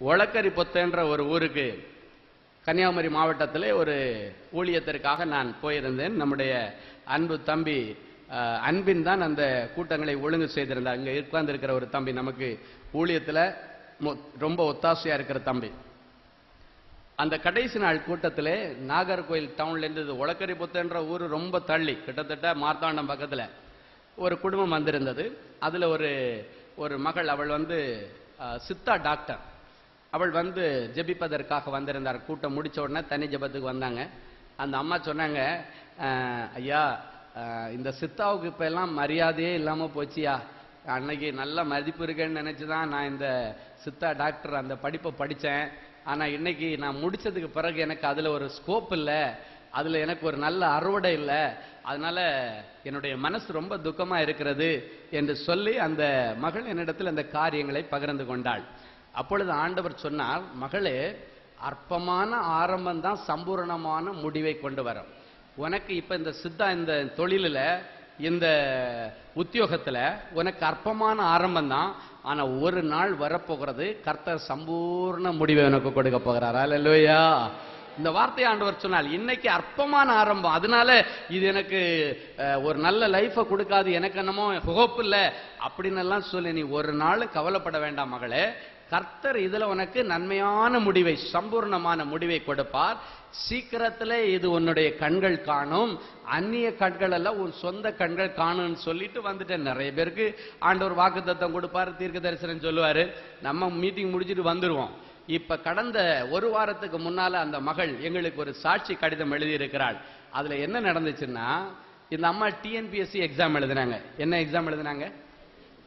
ஒளக்கரி பொத்தன்ற ஒரு ஊருக்கு கன்னியாகுமரி மாவட்டத்திலே ஒரு ஊழியத்திற்காக நான் போயிருந்தேன். நம்முடைய அன்பு தம்பி அன்பின் தான் அந்த கூட்டங்களை ஒழுங்கு செய்திருந்தார். அங்கே உட்கார்ந்திருக்கிற ஒரு தம்பி, நமக்கு ஊழியத்தில் ரொம்ப ஒத்தாசையா இருக்கிற தம்பி. அந்த கடைசி நாள் கூட்டத்திலே நாகர்கோயில் டவுன்ல இருந்து ஒளக்கரி பொத்தன்ற ஊர் ரொம்ப தள்ளி, கிட்டத்தட்ட மார்த்தாண்டம் பக்கத்தில் ஒரு குடும்பம் வந்திருந்தது. அதுல ஒரு மகள், அவள் சித்தா டாக்டர். அவள் ஜெபிப்பதற்காக வந்திருந்தார். கூட்டம் முடிச்ச உடனே தனி ஜெபத்துக்கு வந்தாங்க. அந்த அம்மா சொன்னாங்க, ஐயா இந்த சித்தாவுக்கு இப்ப எல்லாம் மரியாதையே இல்லாம போச்சியா, அன்னைக்கு நல்ல மதிப்பு இருக்குன்னு நினைச்சுதான் நான் இந்த சித்தா டாக்டர் அந்த படிப்பை படித்தேன். ஆனா இன்னைக்கு நான் முடிச்சதுக்கு பிறகு எனக்கு அதுல ஒரு ஸ்கோப் இல்லை, அதுல எனக்கு ஒரு நல்ல அறுவடை இல்லை, அதனால என்னுடைய மனசு ரொம்ப துக்கமா இருக்கிறது என்று சொல்லி அந்த மகள் என்னிடத்தில் அந்த காரியங்களை பகிர்ந்து கொண்டாள். அப்பொழுது ஆண்டவர் சொன்னார், மகளே, அற்பமான ஆரம்பம் தான் சம்பூர்ணமான முடிவை கொண்டு வரும். உனக்கு இப்ப இந்த சித்தா இந்த தொழிலில் இந்த உத்தியோகத்துல உனக்கு அற்பமான ஆரம்பம் தான், ஆனா ஒரு நாள் வரப்போகிறது கர்த்தர் சம்பூர்ண முடிவை உனக்கு கொடுக்க போகிறார். அல்லேலூயா. இந்த வார்த்தையை ஆண்டவர் சொன்னால், இன்னைக்கு அற்பமான ஆரம்பம், அதனால இது எனக்கு ஒரு நல்ல லைஃபை கொடுக்காது, எனக்கு என்னமோ ஹோப் இல்லை அப்படின்னு எல்லாம் சொல்லி நீ ஒரு நாள் கவலைப்பட வேண்டாம் மகளே. கர்த்தர் இதுல உனக்கு நன்மையான முடிவை, சம்பூர்ணமான முடிவை கொடுப்பார். சீக்கிரத்திலே இது உன்னுடைய கண்கள் காணும், அந்நிய கண்கள் எல்லாம் உன் சொந்த கண்கள் காணும்னு சொல்லிட்டு வந்துட்டேன். நிறைய பேருக்கு ஆண்டவர் வாக்குத்தத்தம் கொடுப்பாரு, தீர்க்க தரிசனம் சொல்லுவாரு, நம்ம மீட்டிங் முடிச்சுட்டு வந்துருவோம். இப்ப கடந்த ஒரு வாரத்துக்கு முன்னால அந்த மகள் எங்களுக்கு ஒரு சாட்சி கடிதம் எழுதியிருக்கிறாள். அதுல என்ன நடந்துச்சுன்னா, இந்த அம்மா டிஎன்பிஎஸ்சி எக்ஸாம் எழுதினாங்க. என்ன எக்ஸாம் எழுதினாங்க?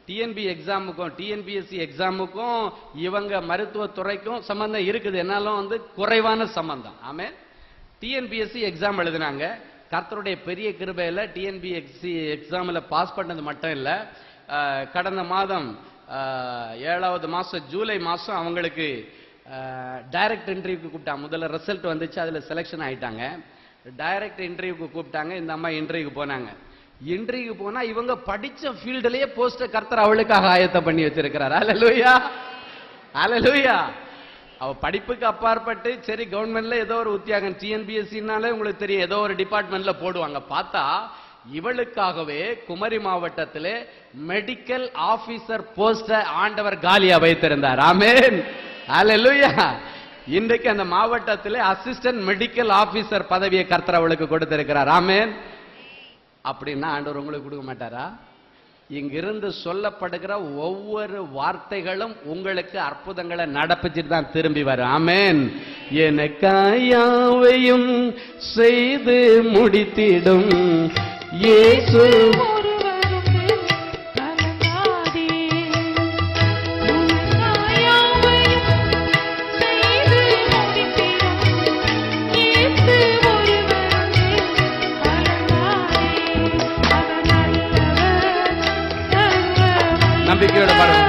டிஎன்பிஎஸ்சி எக்ஸாமுக்கும் இவங்க மருத்துவத்துறைக்கும் சம்பந்தம் இருக்குது, என்னாலும் குறைவான சம்பந்தம். ஆமே, டிஎன்பிஎஸ்சி எக்ஸாம் எழுதினாங்க. கர்த்தருடைய பெரிய கிருபையில டிஎன்பிஎஸ்சி எக்ஸாம்ல பாஸ் பண்ணது மட்டும் இல்ல, கடந்த மாதம் 7வது மாசம் ஜூலை மாசம் அவங்களுக்கு டைரக்ட் இன்டர்வியூக்கு கூப்பிட்டாங்க. முதல்ல ரிசல்ட் வந்துச்சு, அதுல செலக்ஷன் ஆயிட்டாங்க. டைரக்ட் இன்டர்வியூக்கு கூப்பிட்டாங்க. இந்த அம்மா இன்டர்வியூக்கு போனாங்க. இன்டர்வியூ போனா இவங்க படிச்ச ஃபீல்டுலயே போஸ்ட் கர்த்தர் அவளுக்காக ஆயத்தம் பண்ணி வச்சிருக்கிறார். அல்லேலூயா, அல்லேலூயா. அவ படிப்புக்கு அப்பாற்பட்டு சரி கவர்மெண்ட்ல ஏதோ ஒரு உத்தியோகம், டிஎன்பிஎஸ்சினாலே உங்களுக்கு தெரியும், ஏதோ ஒரு டிபார்ட்மெண்ட்ல போடுவாங்க. பார்த்தா இவளுக்காகவே குமரி மாவட்டத்திலே மெடிக்கல் ஆபீசர் போஸ்ட ஆண்டவர் காலியா வைத்திருந்தார். ஆமென், அல்லேலூயா. இன்றைக்கு அந்த மாவட்டத்திலே அசிஸ்டன்ட் மெடிக்கல் ஆபீசர் பதவியை கர்த்தர் அவளுக்கு கொடுத்திருக்கிறார். ஆமென். அப்படின்னா ஆண்டவர் உங்களுக்கு கொடுக்க மாட்டாரா? இங்கிருந்து சொல்லப்படுகிற ஒவ்வொரு வார்த்தைகளும் உங்களுக்கு அற்புதங்களை நடப்பிச்சுட்டு தான் திரும்பி வரும். ஆமென். எனக்காயாவையும் செய்து முடித்திடும் இயேசு நம்பிக்கையோட பாருங்க.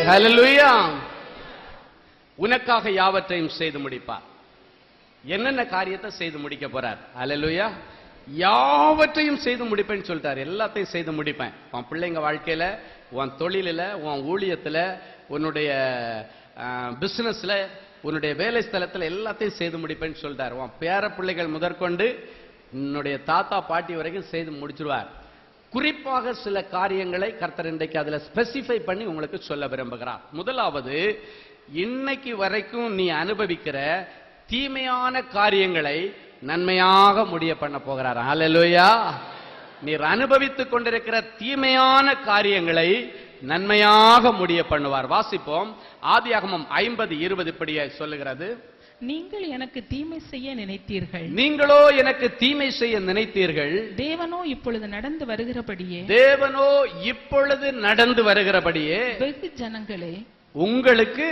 ஹல்லேலூயா. உனக்காக யாவற்றையும் செய்து முடிப்பார். என்னென்ன காரியத்தை செய்து முடிக்க போறார்? ஹல்லேலூயா. யாவற்றையும் செய்து முடிப்பேன்னு சொல்லிட்டார். எல்லாத்தையும் செய்து முடிப்பேன். உன் பிள்ளைங்க வாழ்க்கையில, உன் தொழிலில், உன் ஊழியத்துல, உன்னுடைய பிசினஸ்ல, உன்னுடைய வேலை ஸ்தலத்துல எல்லாத்தையும் செய்து முடிப்பேன்னு சொல்லிட்டார். உன் பேர பிள்ளைகள் முதற்கொண்டு உன்னுடைய தாத்தா பாட்டி வரைக்கும் செய்து முடிச்சிருவார். குறிப்பாக சில காரியங்களை கர்த்தர் இன்றைக்கு அதுல ஸ்பெசிஃபை பண்ணி உங்களுக்கு சொல்ல விரும்புகிறார். முதலாவது, இன்னைக்கு வரைக்கும் நீ அனுபவிக்கிற தீமையான காரியங்களை நன்மையாக முடிய பண்ண போகிறார். ஹல்லேலூயா. நீர் அனுபவித்துக் கொண்டிருக்கிற தீமையான காரியங்களை நன்மையாக முடிய பண்ணுவார். வாசிப்போம். ஆதியாகமம் 50:20 இப்படியே சொல்லுகிறது. நீங்கள் எனக்கு தீமை செய்ய நினைத்தீர்கள். நீங்களோ எனக்கு தீமை செய்ய நினைத்தீர்கள். தேவனோ இப்பொழுது நடந்து வருகிறபடியே தேவனோ இப்பொழுது நடந்து வருகிறபடியே வெகு ஜனங்களே உங்களுக்கு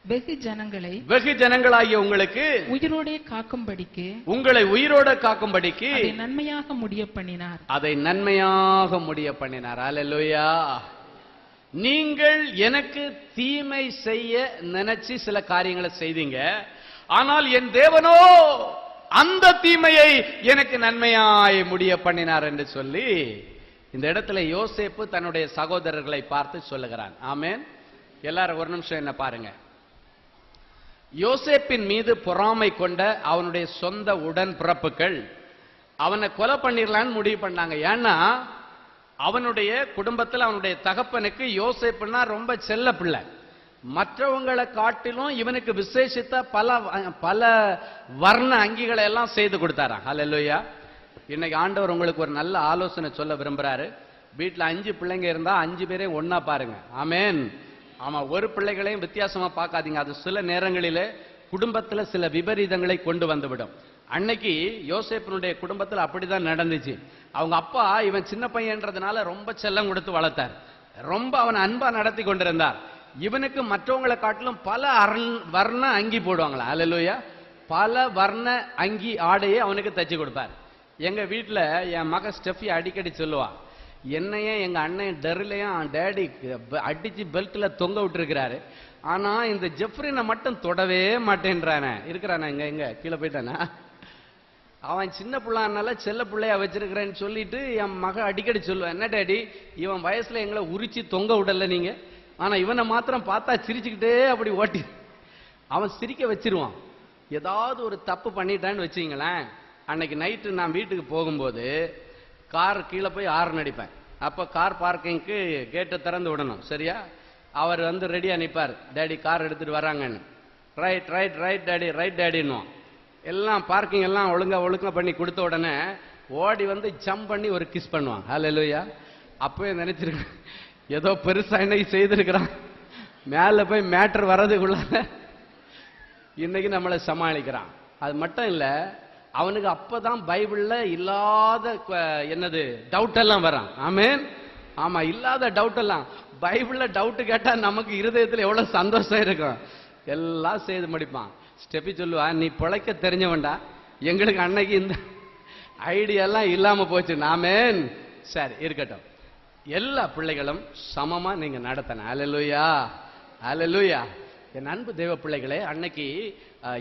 வெகு ஜனங்களாகிய உங்களுக்கு உயிரோடே காக்கும்படிக்கு உங்களை உயிரோட காக்கும்படிக்கு அதை நன்மையாக முடிய பண்ணினார். அதை நன்மையாக முடிய பண்ணினார். அல்லேலூயா. நீங்கள் எனக்கு தீமை செய்ய நினைச்சு சில காரியங்களை செய்தீங்க. ஆனால் என் தேவனோ அந்த தீமையை எனக்கு நன்மையாய் முடிய பண்ணினார் என்று சொல்லி இந்த இடத்துல யோசேப்பு தன்னுடைய சகோதரர்களை பார்த்து சொல்லுகிறான். ஆமென். எல்லாரும் ஒரு நிமிஷம் என்ன பாருங்க. யோசேப்பின் மீது பொறாமை கொண்ட அவனுடைய சொந்த உடன் பிறப்புகள் அவனை கொலை பண்ணிடலான்னு முடிவு பண்ணாங்க. ஏன்னா அவனுடைய குடும்பத்தில் அவனுடைய தகப்பனுக்கு யோசேப்புனா ரொம்ப செல்ல பிள்ளை. மற்றவங்களை காட்டிலும் இவனுக்கு விசேஷித்த பல வர்ண அங்கிகளை எல்லாம் செய்து கொடுத்தாராம். அல்லேலூயா. இன்னைக்கு ஆண்டவர் உங்களுக்கு ஒரு நல்ல ஆலோசனை சொல்ல விரும்புறாரு. வீட்டுல 5 பிள்ளைங்க இருந்தா 5 பேரையும் ஒன்னா பாருங்க. ஆமென். ஆமா, ஒரு பிள்ளைகளையும் வித்தியாசமா பார்க்காதீங்க. அது சில நேரங்களிலே குடும்பத்துல சில விபரீதங்களை கொண்டு வந்துவிடும். அன்னைக்கு யோசேப்பினுடைய குடும்பத்தில் அப்படிதான் நடந்துச்சு. அவங்க அப்பா இவன் சின்ன பையன்றதுனால ரொம்ப செல்லம் கொடுத்து வளர்த்தார். ரொம்ப அவன் அன்பா நடத்தி கொண்டிருந்தார். இவனுக்கு மற்றவங்களை காட்டிலும் பல வர்ண அங்கி போடுவாங்களா. அல்லேலூயா. பல வர்ண அங்கி ஆடையை அவனுக்கு தச்சு கொடுப்பார். எங்க வீட்டுல என் மக ஸ்டெஃபி அடிக்கடி சொல்லுவா, என்னையே எங்க அண்ணன் டெரிலையும் டேடி அடிச்சு பெல்ட்ல தொங்க விட்டுருக்கிறாரு. ஆனா இந்த ஜெஃப்ரினை மட்டும் தொடவே மாட்டேன்றானே. இருக்கிறானா எங்க கீழே போயிட்டானா? அவன் சின்ன பிள்ளைனால செல்ல பிள்ளையா வச்சிருக்கிறேன்னு சொல்லிட்டு என் மக அடிக்கடி சொல்லுவேன், என்ன டேடி இவன் வயசுல எங்களை உரிச்சு தொங்க விடல நீங்க, ஆனா இவனை மாத்திரம் பார்த்தா சிரிச்சுக்கிட்டே அப்படி ஓட்டி அவன் சிரிக்க வச்சிருவான். ஏதாவது ஒரு தப்பு பண்ணிட்டான்னு வச்சுங்களேன். அன்னைக்கு நைட்டு நான் வீட்டுக்கு போகும்போது கார் கீழே போய் ஆர்ன் அடிப்பேன். அப்ப கார் பார்க்கிங்க்கு கேட்டை திறந்து விடணும். சரியா? அவர் வந்து ரெடியா நிற்பார், டேடி கார் எடுத்துட்டு வராங்கன்னு. Right right right daddy right டேடின்னுவோம். எல்லாம் பார்க்கிங் எல்லாம் ஒழுங்கா பண்ணி கொடுத்த உடனே ஓடி வந்து ஜம்ப் பண்ணி ஒரு கிஸ் பண்ணுவான். ஹல்லேலூயா. அப்பவே நினைச்சிருக்கேன் ஏதோ பெருசா இன்னைக்கு செய்திருக்கிறான். மேல போய் மேட்டர் வர்றதுக்குள்ள இன்னைக்கு நம்மளை சமாளிக்கிறான். அது மட்டும் இல்ல, அவனுக்கு அப்பதான் பைபிள்ல இல்லாத என்னது டவுட் எல்லாம் வரான். ஆமென். ஆமா, இல்லாத டவுட் எல்லாம் பைபிள்ல டவுட் கேட்டா நமக்கு இருதயத்துல எவ்வளவு சந்தோஷம் இருக்கும். எல்லாம் செய்து முடிப்பான். ஸ்டெபி சொல்லுவா, நீ பிழைக்க தெரிஞ்சவன்டா, எங்களுக்கு அன்னைக்கு இந்த ஐடியா எல்லாம் இல்லாம போச்சு. ஆமென். சரி இருக்கட்டும். எல்லா பிள்ளைகளும் சமமா நீங்க நடத்தணும். அல்லேலூயா அல்லேலூயா. என் அன்பு தேவ பிள்ளைகளே, அன்னைக்கு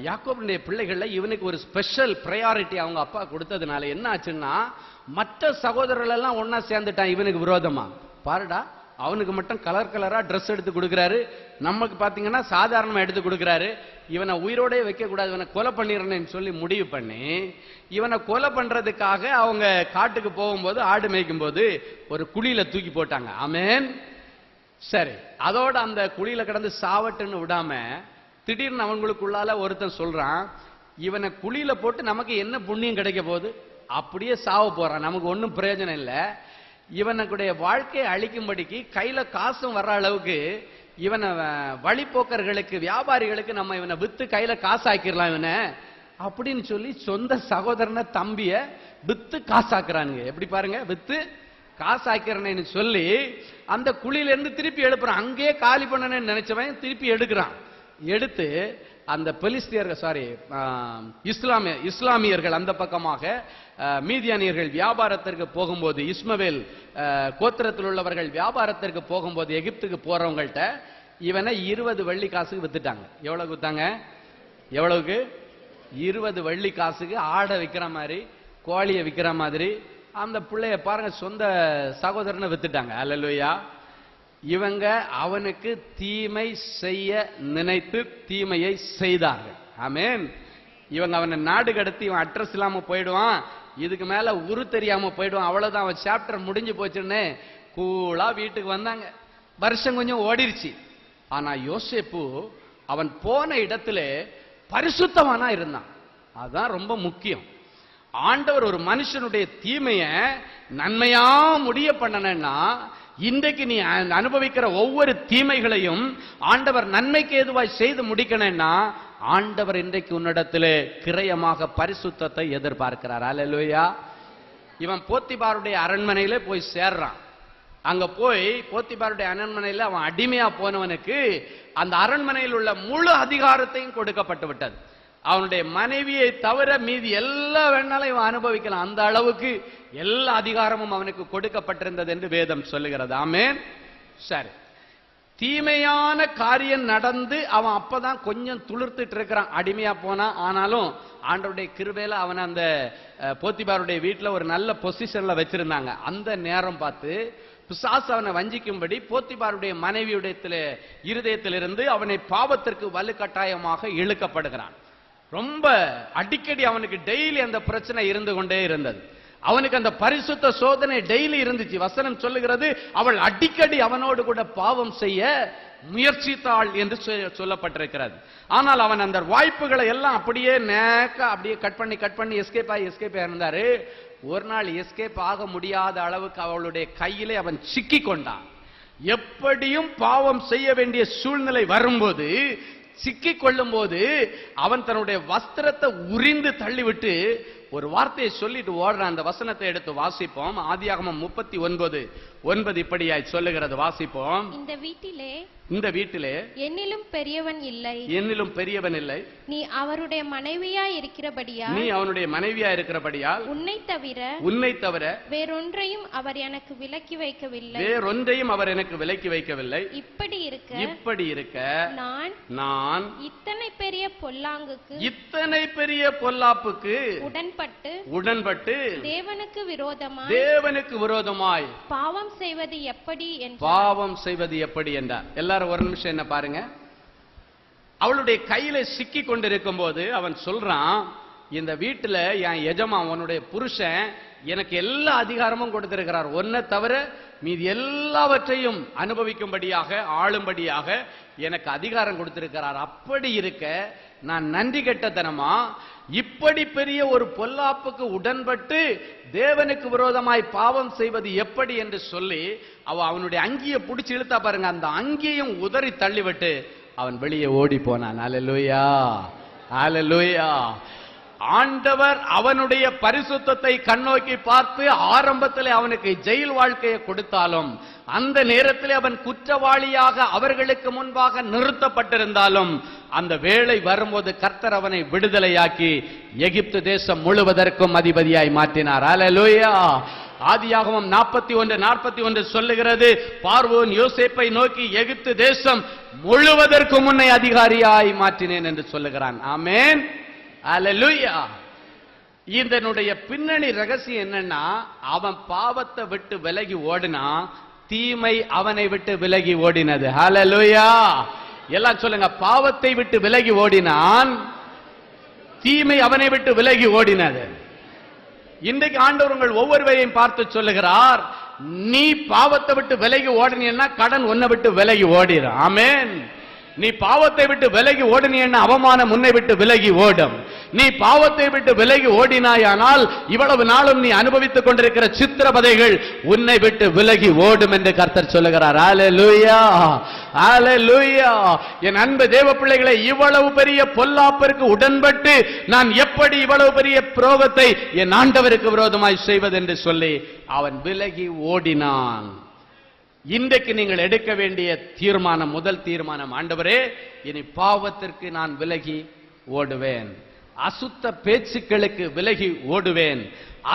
யாக்கோபுடைய பிள்ளைகள்ல இவனுக்கு ஒரு ஸ்பெஷல் ப்ரையாரிட்டி அவங்க அப்பா கொடுத்ததுனால என்ன ஆச்சுன்னா, மற்ற சகோதரர்கள் எல்லாம் ஒன்னா சேர்ந்துட்டான் இவனுக்கு விரோதமா. பாருடா, அவனுக்கு மட்டும் கலர் கலரா ட்ரெஸ் எடுத்து கொடுக்கிறாரு, நமக்கு பாத்தீங்கன்னா சாதாரணமா எடுத்து கொடுக்கிறாரு. இவனை உயிரோட வைக்க கூடாது, இவனை கொலை பண்ணிடுறேன்னு சொல்லி முடிவு பண்ணி இவனை கொலை பண்றதுக்காக அவங்க காட்டுக்கு போகும்போது ஆடு மேய்க்கும் போது ஒரு குழியில தூக்கி போட்டாங்க. ஆமென். சரி, அதோட அந்த குழியில கிடந்து சாவட்டுன்னு விடாம திடீர்னு அவங்களுக்குள்ளால ஒருத்தன் சொல்றான், இவனை குழியில போட்டு நமக்கு என்ன புண்ணியம் கிடைக்க போகுது, அப்படியே சாவ போறான், நமக்கு ஒன்னும் பிரயோஜனம் இல்லை. இவனுடைய வாழ்க்கையை அழிக்கும்படிக்கு கையில காசும் வர்ற அளவுக்கு இவனை வழிபோக்கர்களுக்கு வியாபாரிகளுக்கு நம்ம இவனை வித்து கையில காசு ஆக்கிடலாம் இவனை அப்படின்னு சொல்லி சொந்த சகோதரனை தம்பிய வித்து காசாக்குறானுங்க. எப்படி பாருங்க, வித்து காசாக்கிறேன்னு சொல்லி அந்த குழியில இருந்து திருப்பி எழுப்புறான். அங்கேயே காலி பண்ணனேன்னு நினைச்சவன் திருப்பி எடுக்கிறான். எடுத்து அந்த பெலிஸ்தியர்கள் இஸ்லாமியர்கள் அந்த பக்கமாக மீதியானியர்கள் வியாபாரத்திற்கு போகும்போது, இஸ்மவேல் கோத்திரத்தில் உள்ளவர்கள் வியாபாரத்திற்கு போகும்போது எகிப்துக்கு போறவங்கள்ட்ட இவனை 20 வெள்ளி காசுக்கு வித்துட்டாங்க. எவ்வளவு வித்தாங்க? எவ்வளவுக்கு? 20 வெள்ளி காசுக்கு ஆடை விற்கிற மாதிரி, கோழியை விற்கிற மாதிரி அந்த பிள்ளைய பாருங்க, சொந்த சகோதரனை வித்துட்டாங்க. அல்லேலூயா. இவங்க அவனுக்கு தீமை செய்ய நினைத்து தீமையை செய்தார்கள். ஆமென். இவங்க அவனை நாடு கடத்தி இவன் அட்ரஸ் இல்லாம போயிடுவான், இதுக்கு மேல உரு தெரியாம போயிடுவான், அவ்வளவுதான் அவன் சாப்டர் முடிஞ்சு போச்சுன்னு கூலா வீட்டுக்கு வந்தாங்க. வருஷம் கொஞ்சம் ஓடிருச்சு. ஆனா யோசேப்பு அவன் போன இடத்துல பரிசுத்தவானா இருந்தான். அதான் ரொம்ப முக்கியம். ஆண்டவர் ஒரு மனுஷனுடைய தீமைய நன்மையா முடிய பண்ணனா, இன்றைக்கு நீ அனுபவிக்கிற ஒவ்வொரு தீமைகளையும் ஆண்டவர் நன்மைக்கு ஏதுவாய் செய்து முடிக்கணும்னா ஆண்டவர் இன்றைக்கு உன்னிடத்திலே கிரயமாக பரிசுத்தத்தை எதிர்பார்க்கிறார். அல்லேலூயா. இவன் போத்திபாருடைய அரண்மனையிலே போய் சேர்றான். அங்க போய் போத்திபாருடைய அரண்மனையில் அவன் அடிமையா போனவனுக்கு அந்த அரண்மனையில் உள்ள முழு அதிகாரத்தையும் கொடுக்கப்பட்டு விட்டது. அவனுடைய மனைவியை தவிர மீதி எல்லா வேணாலும் இவன் அனுபவிக்கலாம். அந்த அளவுக்கு எல்லா அதிகாரமும் அவனுக்கு கொடுக்கப்பட்டிருந்தது என்று வேதம் சொல்லுகிறது. ஆமென். சரி, தீமையான காரியம் நடந்து அவன் அப்பதான் கொஞ்சம் துளிர்த்துட்டு இருக்கிறான், அடிமையா போனா. ஆனாலும் ஆண்டவருடைய கிருபையில அவன் அந்த போத்திபாருடைய வீட்டில் ஒரு நல்ல பொசிஷன்ல வச்சிருந்தாங்க. அந்த நேரம் பார்த்து பிசாசு அவனை வஞ்சிக்கும்படி போத்திபாருடைய மனைவியுடைய இருதயத்திலிருந்து அவனை பாவத்திற்கு வலுக்கட்டாயமாக இழுக்கப்படுகிறான். ரொம்ப அடிக்கடி அவனுக்கு டெய்லி அந்த பிரச்சனை இருந்து கொண்டே இருந்தது. அவனுக்கு அந்த பரிசுத்த சோதனை டெய்லி இருந்துச்சு. வசனம் சொல்லுகிறது, அவள் அடிக்கடி அவனோடு கூட பாவம் செய்ய முயற்சித்தாள் என்று சொல்லப்பட்டிருக்கிறது. ஆனால் அவன் அந்த வாய்ப்புகளை எல்லாம் அப்படியே அப்படியே கட் பண்ணி எஸ்கேப் ஆகி இருந்தாரு. ஒரு நாள் எஸ்கேப் ஆக முடியாத அளவுக்கு அவளுடைய கையிலே அவன் சிக்கி கொண்டான். எப்படியும் பாவம் செய்ய வேண்டிய சூழ்நிலை வரும்போது, சிக்கிக் கொள்ளும் போது அவன் தன்னுடைய வஸ்திரத்தை உரிந்து தள்ளிவிட்டு ஒரு வார்த்தையை சொல்லிட்டு ஓடுறான். அந்த வசனத்தை எடுத்து வாசிப்போம். ஆதியாகமம் 39:9 இப்படியாய் சொல்லுகிறது. வாசிப்போம். இந்த வீட்டிலே என்னிலும் பெரியவன் இல்லை. நீ அவருடைய மனைவியாய் இருக்கிறபடியால் உன்னை தவிர வேறொன்றையும் அவர் எனக்கு விலக்கி வைக்கவில்லை. இப்படி இருக்க நான் இத்தனை பெரிய பொல்லாப்புக்கு உடன்பட்டு தேவனுக்கு விரோதமாய் பாவம் செய்வது எப்படி என்றார். எல்லாரும் ஒரு நிமிஷம் என்ன பாருங்க. அவளுடைய கையில சிக்கி கொண்டிருக்கும் போது அவன் சொல்றான், இந்த வீட்டுல என் எஜமான் உன்னுடைய புருஷன் எனக்கு எல்லா அதிகாரமும் கொடுத்திருக்கிறார். ஒன்னை தவிர மீதி எல்லாவற்றையும் அனுபவிக்கும்படியாக ஆளும்படியாக எனக்கு அதிகாரம் கொடுத்திருக்கிறார். அப்படி இருக்க நான் நன்றி கெட்டத்தனமா இப்படி பெரிய ஒரு பொல்லாப்புக்கு உடன்பட்டு தேவனுக்கு விரோதமாய் பாவம் செய்வது எப்படி என்று சொல்லி அவனுடைய அங்கியை பிடிச்சு இழுத்தா பாருங்க. அந்த அங்கியையும் உதறி தள்ளிவிட்டு அவன் வெளியே ஓடி போனான். அல்லேலூயா, அல்லேலூயா. ஆண்டவர் அவனுடைய பரிசுத்தத்தை கண்ணோக்கி பார்த்து ஆரம்பத்தில் அவனுக்கு ஜெயில் வாழ்க்கையை கொடுத்தாலும், அந்த நேரத்தில் அவன் குற்றவாளியாக அவர்களுக்கு முன்பாக நிறுத்தப்பட்டிருந்தாலும், அந்த வேளை வரும்போது கர்த்தர் அவனை விடுதலையாக்கி எகிப்து தேசம் முழுவதற்கும் அதிபதியாய் மாற்றினார். அல்லேலூயா. ஆதியாகமம் 41:41 சொல்லுகிறது, பார்வோன் யோசேப்பை நோக்கி எகிப்து தேசம் முழுவதற்கும் முன்னை அதிகாரியாய் மாற்றினேன் என்று சொல்லுகிறான். ஆமென், அல்லேலூயா. இதனுடைய பின்னணி ரகசியம் என்னன்னா, அவன் பாவத்தை விட்டு விலகி ஓடினா, தீமை அவனை விட்டு விலகி ஓடினது. அல்லேலூயா. எல்லாம் சொல்லுங்க, பாவத்தை விட்டு விலகி ஓடினான், தீமை அவனை விட்டு விலகி ஓடினது. இன்றைக்கு ஆண்டவர் உங்கள் ஒவ்வொருவரையும் பார்த்து சொல்லுகிறார், நீ பாவத்தை விட்டு விலகி ஓடினா கடன் உன்னை விட்டு விலகி ஓடிற. ஆமென். நீ பாவத்தை விட்டு விலகி ஓடினா அவமானம் உன்னை விட்டு விலகி ஓடும். நீ பாவத்தை விட்டு விலகி ஓடினாயானால் இவ்வளவு நாளும் நீ அனுபவித்துக் கொண்டிருக்கிற சித்திரவதைகள் உன்னை விட்டு விலகி ஓடும் என்று கர்த்தர் சொல்லுகிறார். அல்லேலூயா, அல்லேலூயா. என் அன்பு தேவ பிள்ளைகளை, இவ்வளவு பெரிய பொல்லாப்பிற்கு உடன்பட்டு நான் எப்படி இவ்வளவு பெரிய புரோகத்தை என் ஆண்டவருக்கு விரோதமாய் செய்வது என்று சொல்லி அவன் விலகி ஓடினான். இன்றைக்கு நீங்கள் எடுக்க வேண்டிய தீர்மானம், முதல் தீர்மானம், ஆண்டவரே இனி பாவத்திற்கு நான் விலகி ஓடுவேன், அசுத்த பேச்சுக்களுக்கு விலகி ஓடுவேன்,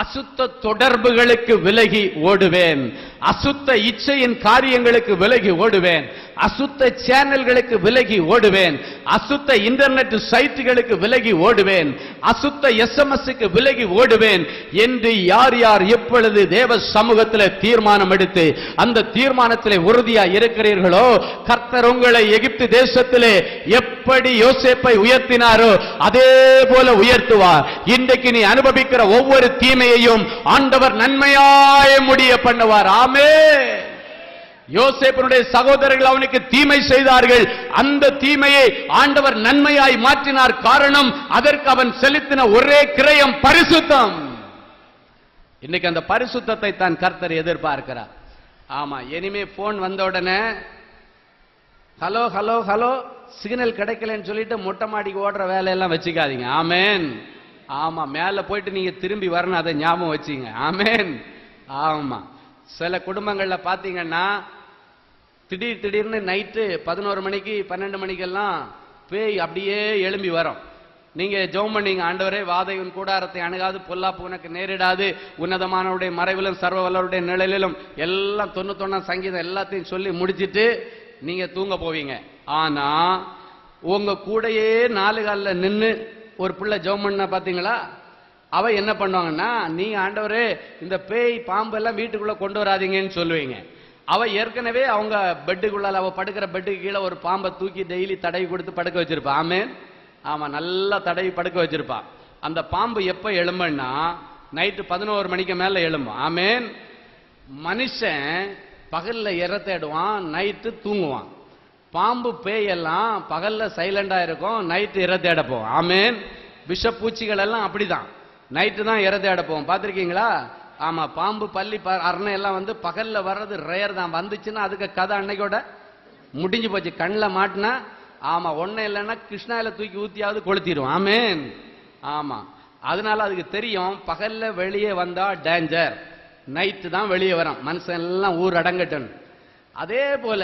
அசுத்த தொடர்புகளுக்கு விலகி ஓடுவேன், அசுத்த இச்சையின் காரியங்களுக்கு விலகி ஓடுவேன், அசுத்த சேனல்களுக்கு விலகி ஓடுவேன், அசுத்த இன்டர்நெட் சைட்டுகளுக்கு விலகி ஓடுவேன், அசுத்த எஸ்எம்எஸ்க்கு விலகி ஓடுவேன் என்று யார் யார் எப்பொழுது தேவ சமூகத்தில் தீர்மானம் எடுத்து அந்த தீர்மானத்திலே உறுதியா இருக்கிறீர்களோ, கர்த்தர் உங்களை எகிப்து தேசத்திலே எப்படி யோசேப்பை உயர்த்தினாரோ அதே போல உயர்த்துவார். இன்றைக்கு நீ அனுபவிக்கிற ஒவ்வொரு தீமையையும் ஆண்டவர் நன்மையாய முடிய பண்ணுவார். ஆமென். யோசேப்பினுடைய சகோதரர்கள் அவனுக்கு தீமை செய்தார்கள், அந்த தீமையை ஆண்டவர் நன்மையாய் மாற்றினார். காரணம், அதற்கு அவன் செலுத்தின ஒரே கிரயம் பரிசுத்தம். இன்னைக்கு அந்த பரிசுத்தத்தை தான் கர்த்தர் எதிர்பார்க்கிறார். ஆமா, இனிமே போன் வந்த உடனே ஹலோ ஹலோ ஹலோ சிக்னல் கிடைக்கலன்னு சொல்லிட்டு மொட்டை மாடிக்கு ஓடுற வேலையெல்லாம் வச்சுக்காதீங்க. ஆமேன். ஆமா, மேல போயிட்டு நீங்க திரும்பி வரணும், அதை ஞாபகம் வச்சுங்க. ஆமேன். ஆமா, சில குடும்பங்கள்ல பாத்தீங்கன்னா திடீர்னு நைட்டு 11 மணிக்கு 12 மணிக்கெல்லாம் பேய் அப்படியே எழும்பி வரும். நீங்க ஜெபம் பண்ணீங்க, ஆண்டவரே வாதையின் கூடாரத்தை அணுகாது, பொல்லாப்பு உனக்கு நேரிடாது, உன்னதமானவருடைய மறைவிலும் சர்வ வல்லவருடைய நிழலிலும், எல்லாம் 91 சங்கீதம் எல்லாத்தையும் சொல்லி முடிச்சிட்டு நீங்க தூங்க போவீங்க. ஆனா உங்க கூடையே 4 காலில் நின்று ஒரு பிள்ளை ஜெபம் பண்ண பாத்தீங்களா? அவ என்ன பண்ணுவாங்கன்னா, நீங்க ஆண்டவரே இந்த பேய் பாம்பு எல்லாம் வீட்டுக்குள்ள கொண்டு வராதீங்கன்னு சொல்லுவீங்க. அவ ஏற்கனவே அவங்க பெட்டுக்குள்ள, அவ படுக்கிற பெட்டுக்கு கீழே ஒரு பாம்பை தூக்கி டெய்லி தடவி கொடுத்து படுக்க வச்சிருப்பா. ஆமேன். ஆமா, நல்லா தடவி படுக்க வச்சிருப்பா. அந்த பாம்பு எப்ப எழும்புன்னா நைட்டு 11 மணிக்கு மேல எழும்பும். ஆமேன். மனுஷன் பகல்ல இற தேடுவான், நைட்டு தூங்குவான். பாம்பு பேய் எல்லாம் பகல்ல சைலண்டா இருக்கும், நைட்டு இற தேட போவோம். ஆமேன். விஷப்பூச்சிகள் எல்லாம் அப்படிதான், நைட்டு தான் இற தேட போவோம். பார்த்திருக்கீங்களா? ஆமா, பாம்பு பள்ளி அரணை எல்லாம் வந்து பகல்ல வர்றது ரேர் தான். வந்துச்சுன்னா அதுக்கு கதை அன்னைக்கோட முடிஞ்சு போச்சு. கண்ணில் மாட்டினா ஆமா, ஒன்னும் இல்லைன்னா கிருஷ்ணாயில தூக்கி ஊத்தியாவது கொளுத்திடும். ஆமேன். ஆமா, அதனால அதுக்கு தெரியும் பகல்ல வெளியே வந்தா டேஞ்சர், நைட்டு தான் வெளியே வரும், மனுஷன் எல்லாம் ஊர் அடங்கட்டும். அதே போல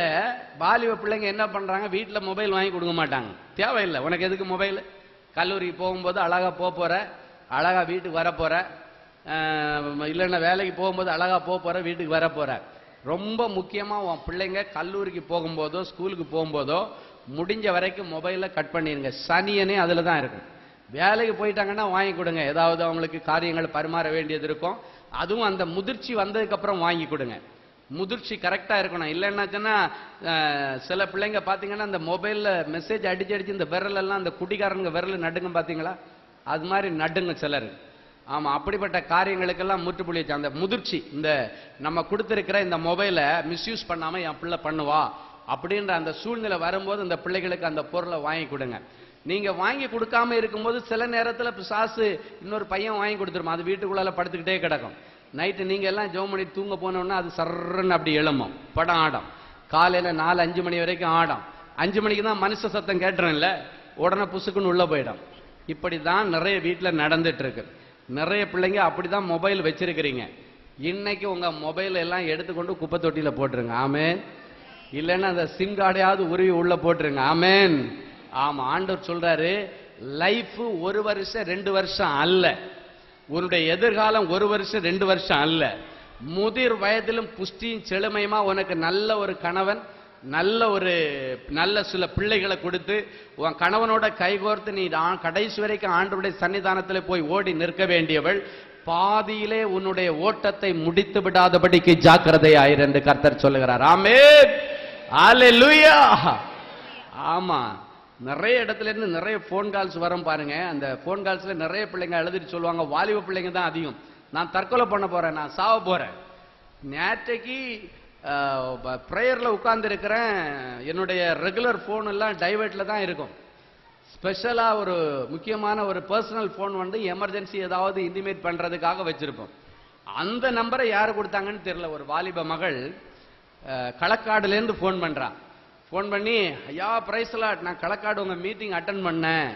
வாலிப பிள்ளைங்க என்ன பண்றாங்க, வீட்டுல மொபைல் வாங்கி கொடுக்க மாட்டாங்க. தேவையில்லை, உனக்கு எதுக்கு மொபைல்? கல்லூரிக்கு போகும்போது அழகா போற, அழகா வீட்டுக்கு வர போற, இல்லைன்னா வேலைக்கு போகும்போது அழகா போற, வீட்டுக்கு வர போற. ரொம்ப முக்கியமா உன் பிள்ளைங்க கல்லூரிக்கு போகும்போதோ ஸ்கூலுக்கு போகும்போதோ முடிஞ்ச வரைக்கும் மொபைலை கட் பண்ணிருங்க. சனியனே அதுல தான் இருக்கும். வேலைக்கு போயிட்டாங்கன்னா வாங்கி கொடுங்க, ஏதாவது அவங்களுக்கு காரியங்கள் பரிமாற வேண்டியது இருக்கும். அதுவும் அந்த முதிர்ச்சி வந்ததுக்கு அப்புறம் வாங்கி கொடுங்க. முதிர்ச்சி கரெக்டா இருக்கணும். இல்லைன்னாச்சுன்னா சில பிள்ளைங்க பாத்தீங்கன்னா அந்த மொபைல்ல மெசேஜ் அடிச்சு இந்த விரல் எல்லாம், அந்த குடிகாரங்க விரல் நடுங்க பாத்தீங்களா? அது மாதிரி நடுங்க சிலர். ஆமா, அப்படிப்பட்ட காரியங்களுக்கெல்லாம் முற்றுப்புள்ளி வச்சு அந்த முதிர்ச்சி, இந்த நம்ம கொடுத்திருக்கிற இந்த மொபைலை மிஸ்யூஸ் பண்ணாம என் பிள்ளை பண்ணுவா அப்படின்ற அந்த சூழ்நிலை வரும்போது இந்த பிள்ளைகளுக்கு அந்த பொருளை வாங்கி கொடுங்க. நீங்க வாங்கி கொடுக்காம இருக்கும்போது சில நேரத்துல பிசாசு இன்னொரு பையன் வாங்கி கொடுத்துருமா, அது வீட்டுக்குள்ளால படுத்துக்கிட்டே கிடக்கும். நைட்டு நீங்க எல்லாம் ஜெபம் பண்ணி தூங்க போனோம்னா அது சர்றன்னு அப்படி எழும்பும், படம் ஆடும். காலையில 4-5 மணி வரைக்கும் ஆடும். 5 மணிக்கு தான் மனுஷ சத்தம் கேட்டுறேன்ல, உடனே புசுக்குன்னு உள்ள போயிடும். இப்படிதான் நிறைய வீட்டுல நடந்துட்டு இருக்கு. நிறைய பிள்ளைங்க அப்படிதான் மொபைல் வச்சிருக்கிறீங்க. இன்னைக்கு உங்க மொபைல் எல்லாம் எடுத்துக்கொண்டு குப்பை தொட்டியில போட்டுருங்க. ஆமேன். இல்லைன்னா அந்த சிம் கார்டையாவது உருவி உள்ள போட்டுருங்க. ஆமேன். ஆமா, ஆண்டவர் சொல்றாரு, லைஃப் 1 வருஷம் 2 வருஷம் அல்ல, உன்னுடைய எதிர்காலம் 1 வருஷம் 2 வருஷம் அல்ல. முதிர் வயதிலும் புஷ்டியும் செழுமையுமா உனக்கு நல்ல ஒரு கணவன், நல்ல சில பிள்ளைகளை கொடுத்து உன் கணவனோட கைகோர்த்து நீ கடைசி வரைக்கும் ஆண்டவருடைய சன்னிதானத்தில் போய் ஓடி நிற்க வேண்டியவள். பாதியிலே உன்னுடைய ஓட்டத்தை முடித்து விடாதபடிக்கு ஜாக்கிரதையாயிரு என்று கர்த்தர் சொல்லுகிறார். ஆமென். அல்லேலூயா. ஆமா, நிறைய இடத்துல இருந்து நிறைய போன் கால்ஸ் வரும் பாருங்க. அந்த போன் கால்ஸ்ல நிறைய பிள்ளைங்க எழுதிட்டு சொல்லுவாங்க, வாலிப பிள்ளைங்க தான் அதிகம், நான் தற்கொலை பண்ண போறேன், நான் சாவ போறேன். நேற்றைக்கு பிரேயர்ல உட்கார்ந்து இருக்கிறேன், என்னுடைய ரெகுலர் போன் எல்லாம் டைவர்ட்ல தான் இருக்கும். ஸ்பெஷலா ஒரு முக்கியமான ஒரு பர்சனல் போன் வந்து எமர்ஜென்சி ஏதாவது இன்டிமேட் பண்றதுக்காக வச்சிருப்போம். அந்த நம்பரை யாரு கொடுத்தாங்கன்னு தெரியல. ஒரு வாலிப மகள் களக்காடுல இருந்து போன் பண்றா. போன் பண்ணி, ஐயா பிரைஸ் லார்ட், நான் களக்காடு உங்க மீட்டிங் அட்டன் பண்ணேன்,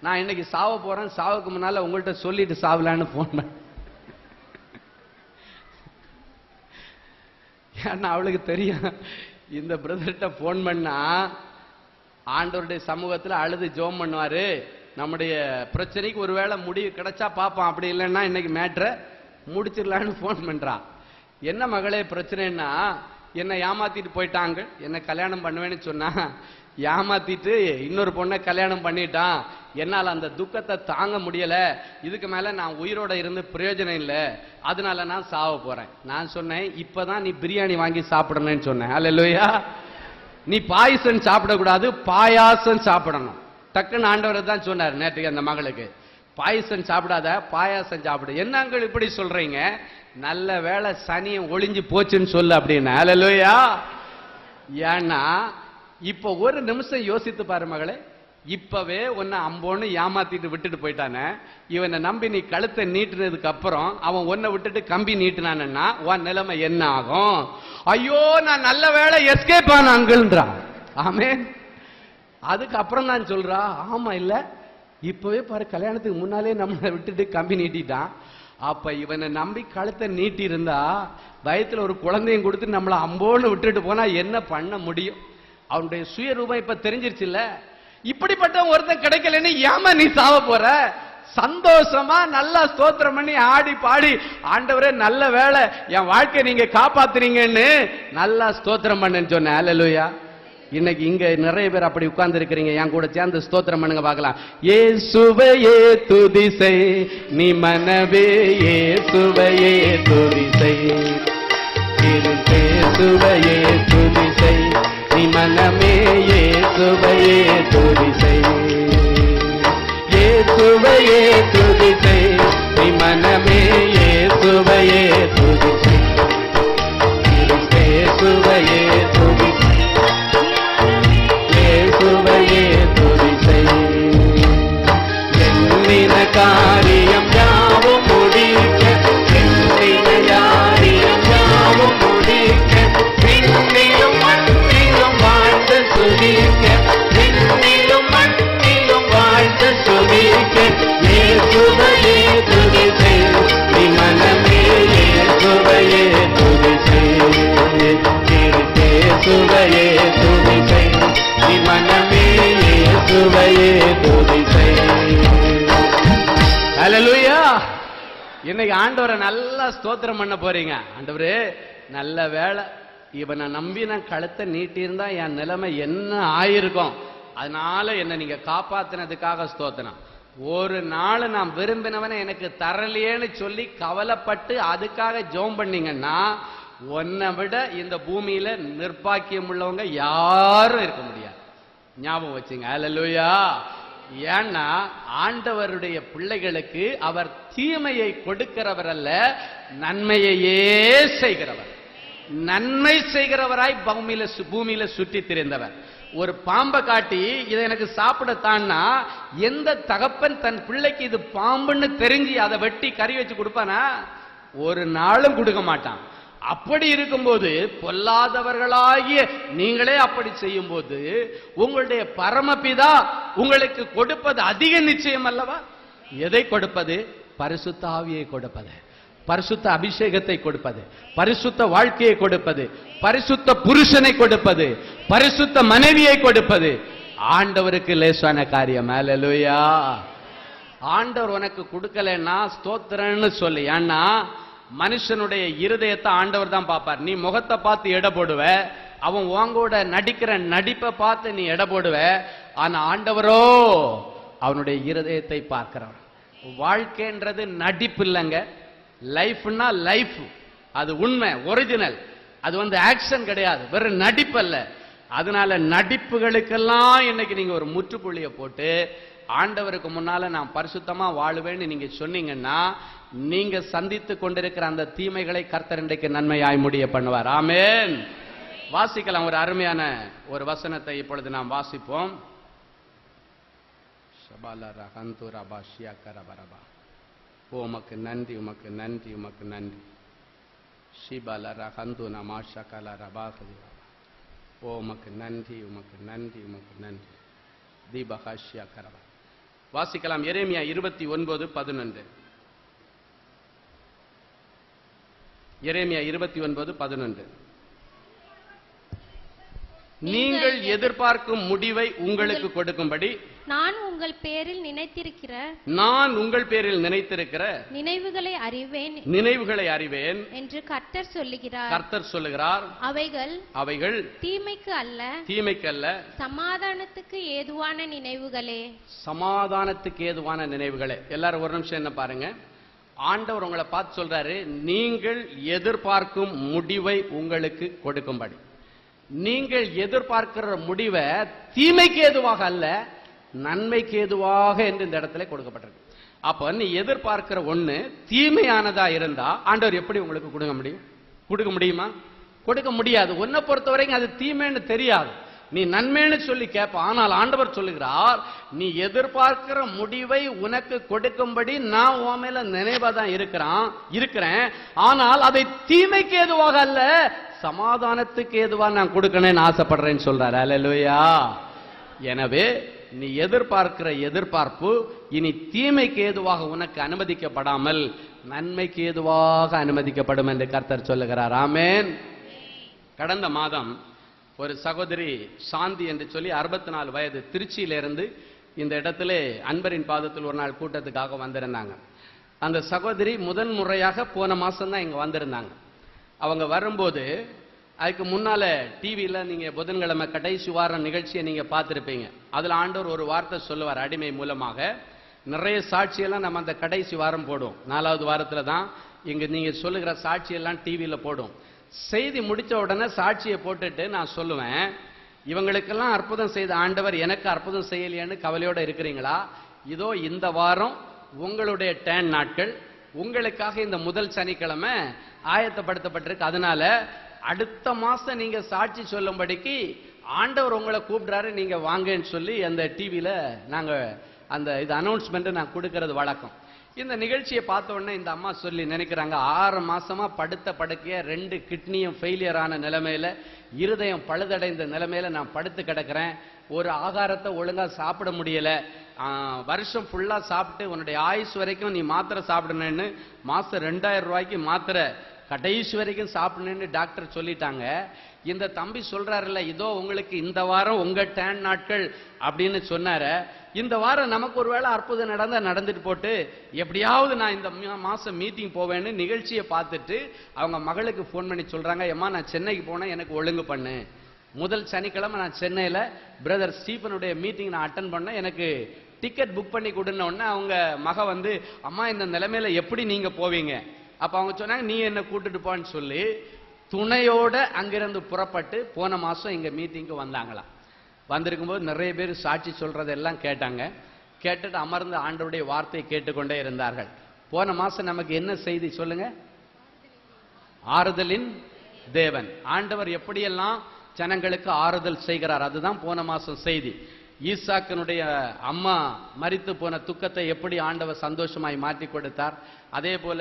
நான் இன்னைக்கு சாவ போறேன், சாவுக்கு முன்னால உங்கள்கிட்ட சொல்லிட்டு சாவலான்னு போன் பண்ண. ஏன்னா அவளுக்கு தெரியும் இந்த பிரதர்கிட்ட போன் பண்ணா ஆண்டவருடைய சமூகத்தில் அழுது ஜெபம் பண்ணுவாரு, நம்முடைய பிரச்சனைக்கு ஒருவேளை முடிவு கிடைச்சா பார்ப்பான், அப்படி இல்லைன்னா இன்னைக்கு மேட்ரை முடிச்சிடலான்னு போன் பண்றா. என்ன மகளே பிரச்சனைன்னா, என்னை ஏமாத்திட்டு போயிட்டாங்க, என்ன கல்யாணம் பண்ணுவேன்னு சொன்னா ஏமாத்திட்டு இன்னொரு பொண்ணை கல்யாணம் பண்ணிட்டான், என்னால் அந்த துக்கத்தை தாங்க முடியல, இதுக்கு மேல நான் உயிரோட இருந்து பிரயோஜனம் இல்லை, அதனால நான் சாவ போறேன். நான் சொன்னேன், இப்பதான் நீ பிரியாணி வாங்கி சாப்பிடணும்னு சொன்னேன். அல்லேலூயா. நீ பாயசம் சாப்பிடக்கூடாது, பாயாசம் சாப்பிடணும். டக்குன்னு ஆண்டவர் தான் சொன்னார் நேற்றுக்கு அந்த மகளுக்கு, பாயசம் சாப்பிடாத, பாயாசம் சாப்பிடு. என்னங்கள் இப்படி சொல்றீங்க? நல்ல வேளை சனியம் ஒளிஞ்சு போச்சுன்னு சொல்லு அப்படின்னு. அல்லேலூயா. ஏன்னா இப்ப ஒரு நிமிஷம் யோசித்து பாரு மகளே, இப்பவே உன்னை அம்போன்னு ஏமாத்திட்டு விட்டுட்டு போயிட்டானே, இவனை நம்பி நீ கழுத்தை நீட்டினதுக்கு அப்புறம் அவன் உன்னை விட்டுட்டு கம்பி நீட்டினான்னா உன் நிலைமை என்ன ஆகும்? ஐயோ நான் நல்ல வேளை எஸ்கேப் ஆன அங்கிள்ன்றான். ஆமென். அதுக்கு அப்புறம் தான் சொல்றா, ஆமா இல்ல இப்பவே பாரு கல்யாணத்துக்கு முன்னாலே நம்மளை விட்டுட்டு கம்பி நீட்டிட்டான். அப்ப இவனை நம்பி கழுத்தை நீட்டி இருந்தா வயத்துல ஒரு குழந்தையும் கொடுத்து நம்மளை அம்போன்னு விட்டுட்டு போனா என்ன பண்ண முடியும்? அவனுடைய சுயரூபம் இப்ப தெரிஞ்சிருச்சு இல்ல. இப்படிப்பட்ட ஒருத்தன் கிடைக்கலன்னு ஏமா நீ சாவ போற? சந்தோஷமா நல்லா ஸ்தோத்திரம் பண்ணி ஆடி பாடி, ஆண்டவரே நல்ல வேளை என் வாழ்க்கை நீங்க காப்பாத்துறீங்கன்னு நல்லா ஸ்தோத்திரம் பண்ணுன்னு சொன்னேன். அல்லேலூயா. இன்னைக்கு இங்க நிறைய பேர் அப்படி உட்கார்ந்து இருக்கிறீங்க. என் கூட சேர்ந்து ஸ்தோத்திரம் பண்ணுங்க பார்க்கலாம். இயேசுவையே துதி செய் நீ மனவே, இயேசுவையே துதி செய், இயேசுவையே துதி செய் நீ மனமே, இயேசுவையே துதி செய், இயேசுவையே துதி செய் நீ மனமே, இயேசுவையே துதி செய், இயேசுவையே துதி செய், இயேசுவையே துதி செய். எண்ணின காரியம் யாவும் முடிக்க, எண்ணின காரியம் யாவும் முடிக்க, விண்ணிலும் மண்ணிலும் வாழ்ந்து துதிக்க, விண்ணிலும் மண்ணிலும் வாழ்ந்து துதிக்க, இயேசுவையே துதி செய் நீ மனமே, இயேசுவையே துதி செய், இயேசுவையே துதி செய் நீ மனமே, இயேசுவையே துதி செய். ஹல்லேலூயா. இன்னைக்கு ஆண்டவரை நல்லா ஸ்தோத்திரம் பண்ண போறீங்க. ஆண்டவரே நல்ல வேளை இவனை நம்பி நான் கழுத்தை நீட்டி இருந்தா என் நிலைமை என்ன ஆயிருக்கும், அதனால என்ன நீங்க காப்பாத்தினதுக்காக ஸ்தோத்திரம். ஒரு நாள் நான் விரும்பினவனை எனக்கு தரலையேன்னு சொல்லி கவலைப்பட்டு அதுக்காக ஜெபம் பண்ணீங்கன்னா உன்னை விட இந்த பூமியில நிர்பாக்கியம் உள்ளவங்க யாரும் இருக்க முடியாது. ஞாபகம் வச்சுங்க. அல்லேலூயா. ஏன்னா ஆண்டவருடைய பிள்ளைகளுக்கு அவர் தீமையை கொடுக்கிறவர் அல்ல, நன்மையையே செய்கிறவர், நன்மை செய்கிறவராய் பூமியில சுற்றி திரிந்தவர். ஒரு பாம்பை காட்டி இதை எனக்கு சாப்பிடத்தான்னா எந்த தகப்பன் தன் பிள்ளைக்கு இது பாம்புன்னு தெரிஞ்சு அதை வெட்டி கறி வச்சு கொடுப்பானா? ஒரு நாளும் கொடுக்க மாட்டான். அப்படி இருக்கும்போது பொல்லாதவர்களாகிய நீங்களே அப்படி செய்யும் போது உங்களுடைய பரமபிதா உங்களுக்கு கொடுப்பது அதிக நிச்சயம் அல்லவா? எதை கொடுப்பது? பரிசுத்த ஆவியை கொடுப்பது, பரிசுத்த அபிஷேகத்தை கொடுப்பது, பரிசுத்த வாழ்க்கையை கொடுப்பது, பரிசுத்த புருஷனை கொடுப்பது, பரிசுத்த மனைவியை கொடுப்பது ஆண்டவருக்கு லேசான காரியம். அல்லேலூயா. ஆண்டவர் உனக்கு கொடுக்கலன்னா ஸ்தோத்திரன்னு சொல்லு. ஏன்னா மனுஷனுடைய இருதயத்தை ஆண்டவர் தான் பார்ப்பார். நீ முகத்தை பார்த்து எடை போடுவ, அவன் உங்கூட நடிக்கிற நடிப்பை பார்த்து நீ எடை போடுவ. ஆனா ஆண்டவரோ அவனுடைய இருதயத்தை பார்க்கிறவர். வாழ்க்கைன்றது நடிப்பு இல்லைங்க. லைஃப்னா லைஃப், அது உண்மை, ஒரிஜினல். அது ஆக்ஷன் கிடையாது, வெறும் நடிப்பு அல்ல. அதனால நடிப்புகளுக்கெல்லாம் இன்னைக்கு நீங்க ஒரு முற்றுப்புள்ளியை போட்டு ஆண்டவருக்கு முன்னால நான் பரிசுத்தமா வாழுவேன்னு நீங்க சொன்னீங்கன்னா நீங்க சந்தித்துக் கொண்டிருக்கிற அந்த தீமைகளை கர்த்தர் இன்றைக்கு நன்மையாய் முடிய பண்ணுவார். ஆமென். வாசிக்கலாம். ஒரு அருமையான ஒரு வசனத்தை இப்பொழுது நாம் வாசிப்போம். உமக்கு நன்றி, உமக்கு நன்றி, உமக்கு நன்றி. உமக்கு நன்றி, உமக்கு நன்றி, உமக்கு நன்றி. தீபகாஷியா கரவா. வாசிக்கலாம். எரேமியா 29:11. எரேமியா 29:11. நீங்கள் எதிர்பார்க்கும் முடிவை உங்களுக்கு கொடுக்கும்படி நான் உங்கள் பேரில் நினைத்திருக்கிற நினைவுகளை அறிவேன் என்று கர்த்தர் சொல்லுகிறார். அவைகள் தீமைக்கு அல்ல சமாதானத்துக்கு ஏதுவான நினைவுகளே. எல்லாரும் ஒரு நிமிஷம் என்ன பாருங்க. ஆண்டவர் உங்களை பார்த்து சொல்றாரு, நீங்கள் எதிர்பார்க்கும் முடிவை உங்களுக்கு கொடுக்கும்படி. நீங்கள் எதிர்பார்க்கிற முடிவை தீமைக்கு ஏதுவாக அல்ல, நன்மைக்கு ஏதுவாக என்று இந்த இடத்துல கொடுக்கப்பட்டிருக்கு. அப்ப நீ எதிர்பார்க்கிற ஒண்ணு தீமையானதா இருந்தா ஆண்டவர் எப்படி உங்களுக்கு கொடுக்க முடியுமா? கொடுக்க முடியாது. உன்னை பொறுத்தவரைக்கும் அது தீமைன்னு தெரியாது, நீ நன்மைன்னு சொல்லி கேட்ப. ஆனால் ஆண்டவர் சொல்லுகிறார், நீ எதிர்பார்க்கிற முடிவை உனக்கு கொடுக்கும்படி நான் உன் மேல நினைவாதான் இருக்கிறேன். ஆனால் அதை தீமைக்கு ஏதுவாக அல்ல, சமாதானத்துக்கு ஏதுவா நான் கொடுக்கணும்னு ஆசைப்படுறேன்னு சொல்றாரு. அல்லேலூயா. எனவே நீ எதிர்பார்க்கிற எதிர்பார்ப்பு இனி தீமைக்கு ஏதுவாக உனக்கு அனுமதிக்கப்படாமல் நன்மைக்கு ஏதுவாக அனுமதிக்கப்படும் என்று கர்த்தர் சொல்லுகிறார். ஆமென். கடந்த மாதம் ஒரு சகோதரி சாந்தி என்று சொல்லி 64 வயது திருச்சியிலிருந்து இந்த இடத்திலே அன்பரின் பாதத்தில் ஒரு நாள் கூட்டத்துக்காக வந்திருந்தாங்க. அந்த சகோதரி முதன் முறையாக போன மாசம் தான் இங்க வந்திருந்தாங்க. அவங்க வரும்போது அதுக்கு முன்னால டிவியில நீங்க புதன்கிழமை கடைசி வாரம் நிகழ்ச்சியை நீங்க பார்த்திருப்பீங்க. அதுல ஆண்டவர் ஒரு வார்த்தை சொல்லுவார் அடிமை மூலமாக. நிறைய சாட்சியெல்லாம் நம்ம அந்த கடைசி வாரம் போடுவோம். 4வது வாரத்துல தான் இங்க நீங்க சொல்லுகிற சாட்சியெல்லாம் டிவியில போடும். செய்தி முடிச்ச உடனே சாட்சியை போட்டுட்டு நான் சொல்லுவேன், இவங்களுக்கெல்லாம் அற்புதம் செய்த ஆண்டவர் எனக்கு அற்புதம் செய்யலையான்னு கவலையோட இருக்கிறீங்களா? இதோ இந்த வாரம் உங்களுடைய 10 நாட்கள் உங்களுக்காக இந்த முதல் சனிக்கிழமை ஆயத்தப்படுத்தப்பட்டிருக்கு. அதனால அடுத்த மாசம் நீங்க சாட்சி சொல்லும்படிக்கு ஆண்டவர் உங்களை கூப்பிடுறாரு, நீங்க வாங்கன்னு சொல்லி அந்த டிவியில நாங்க அந்த இது அனௌன்ஸ்மெண்ட் நான் கொடுக்கறது வழக்கம். இந்த நிகழ்ச்சியை பார்த்த உடனே இந்த அம்மா சொல்லி நினைக்கிறாங்க, 6 மாசமா படுத்த படுக்கைய 2 கிட்னியும் ஃபெயிலியர் ஆன நிலைமையில, இருதயம் பழுதடைந்த நிலைமையில நான் படுத்து கிடக்கிறேன். ஒரு ஆகாரத்தை ஒழுங்கா சாப்பிட முடியல. வருஷம் ஃபுல்லா சாப்பிட்டு உன்னுடைய ஆயுஸ் வரைக்கும் நீ மாத்திரை சாப்பிடணும்னு மாசம் 2000 ரூபாய்க்கு மாத்திரை கடைசி வரைக்கும் சாப்பிடணும்னு டாக்டர் சொல்லிட்டாங்க. இந்த தம்பி சொல்றாருல்ல, இதோ உங்களுக்கு இந்த வாரம் உங்க 10 நாட்கள் அப்படின்னு சொன்னார. இந்த வாரம் நமக்கு ஒருவேளை அற்புதம் நடந்துட்டு போட்டு எப்படியாவது நான் இந்த மாசம் மீட்டிங் போவேன்னு நிகழ்ச்சியை பார்த்துட்டு அவங்க மகளுக்கு போன் பண்ணி சொல்றாங்க, ஏம்மா நான் சென்னைக்கு போனேன், எனக்கு ஒழுங்கு பண்ணு. முதல் சனிக்கிழமை நான் சென்னையில பிரதர் ஸ்டீபனுடைய மீட்டிங் நான் அட்டன் பண்ணேன், எனக்கு டிக்கெட் புக் பண்ணி கொடுன உடனே அவங்க மக வந்து, அம்மா இந்த நிலைமையில எப்படி நீங்க போவீங்க? அப்ப அவங்க சொன்னாங்க, நீ என்ன கூட்டிட்டு போன்னு சொல்லி துணையோட அங்கிருந்து புறப்பட்டு போன மாசம் இங்க மீட்டிங்க்கு வந்தாங்களாம். வந்திருக்கும் போது நிறைய பேர் சாட்சி சொல்றதெல்லாம் கேட்டாங்க. கேட்டுட்டு அமர்ந்து ஆண்டவருடைய வார்த்தையை கேட்டுக்கொண்டே இருந்தார்கள். போன மாசம் நமக்கு என்ன செய்தி சொல்லுங்க? ஆறுதலின் தேவன். ஆண்டவர் எப்படியெல்லாம் ஜனங்களுக்கு ஆறுதல் செய்கிறார், அதுதான் போன மாசம் செய்தி. ஈசாக்கினுடைய அம்மா மரித்து போன துக்கத்தை எப்படி ஆண்டவர் சந்தோஷமாய் மாற்றி கொடுத்தார், அதே போல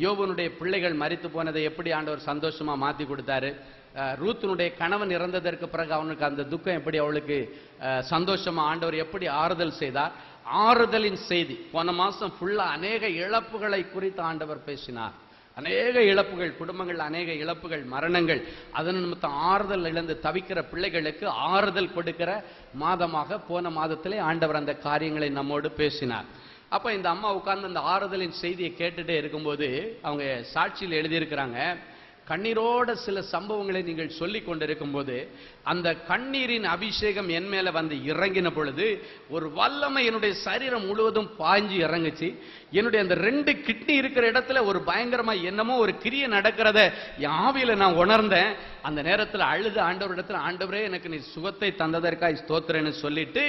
யோபனுடைய பிள்ளைகள் மரித்து போனதை எப்படி ஆண்டவர் சந்தோஷமா மாற்றி கொடுத்தாரு. ரூத்தினுடைய கணவன் இறந்ததற்கு பிறகு அவனுக்கு அந்த துக்கம் எப்படி அவளுக்கு சந்தோஷமா ஆண்டவர் எப்படி ஆறுதல் செய்தார். ஆறுதலின் செய்தி போன மாசம் ஃபுல்லா அநேக இழப்புகளை குறித்து ஆண்டவர் பேசினார். அநேக இழப்புகள், குடும்பங்கள் அநேக இழப்புகள், மரணங்கள், அதன் நிமித்தம் ஆறுதல் இழந்து தவிக்கிற பிள்ளைகளுக்கு ஆறுதல் கொடுக்கிற மாதமாக போன மாதத்திலே ஆண்டவர் அந்த காரியங்களை நம்மோடு பேசினார். அப்ப இந்த அம்மா உட்கார்ந்து அந்த ஆறுதலின் செய்தியை கேட்டுட்டே இருக்கும்போது அவங்க சாட்சியில் எழுதியிருக்கிறாங்க, கண்ணீரோட சில சம்பவங்களை நீங்கள் சொல்லிக் கொண்டிருக்கும் போது அந்த கண்ணீரின் அபிஷேகம் என் மேல வந்து இறங்கின பொழுது ஒரு வல்லமை என்னுடைய சரீரம் முழுவதும் பாய்ஞ்சு இறங்குச்சு. என்னுடைய அந்த 2 கிட்னி இருக்கிற இடத்துல ஒரு பயங்கரமா என்னமோ ஒரு கிரியை நடக்கிறத என் ஆவியில நான் உணர்ந்தேன். அந்த நேரத்தில் அழுது ஆண்டவரிடத்துல, ஆண்டவரே எனக்கு நீ சுகத்தை தந்ததற்காய் ஸ்தோத்திரன்னு சொல்லிட்டு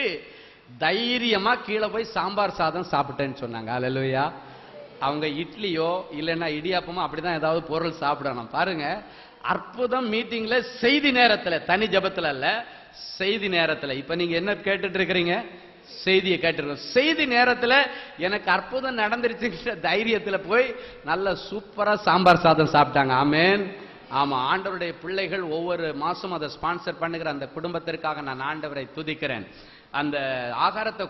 தைரியமா கீழே போய் சாம்பார் சாதம் சாப்பிட்டேன்னு சொன்னாங்க. அல்லேலூயா. அவங்க இட்லியோ இல்லைன்னா இடியாப்பமோ அப்படிதான் ஏதாவது பொருள் சாப்பிடணும். பாருங்க, அற்புதம் மீட்டிங்ல செய்தி நேரத்துல, தனி ஜபத்துல அல்ல, செய்தி நேரத்துல. இப்ப நீங்க என்ன கேட்டுட்டு இருக்கிறீங்க? செய்தியை கேட்டுருக்கோம். செய்தி நேரத்துல எனக்கு அற்புதம் நடந்துருச்சுங்கிற தைரியத்துல போய் நல்ல சூப்பரா சாம்பார் சாதம் சாப்பிட்டாங்க. ஆமென். ஆமா, ஆண்டவருடைய பிள்ளைகள் ஒவ்வொரு மாசம் அதை ஸ்பான்சர் பண்ணுகிற அந்த குடும்பத்திற்காக நான் ஆண்டவரை துதிக்கிறேன். அந்த ஆகாரத்தை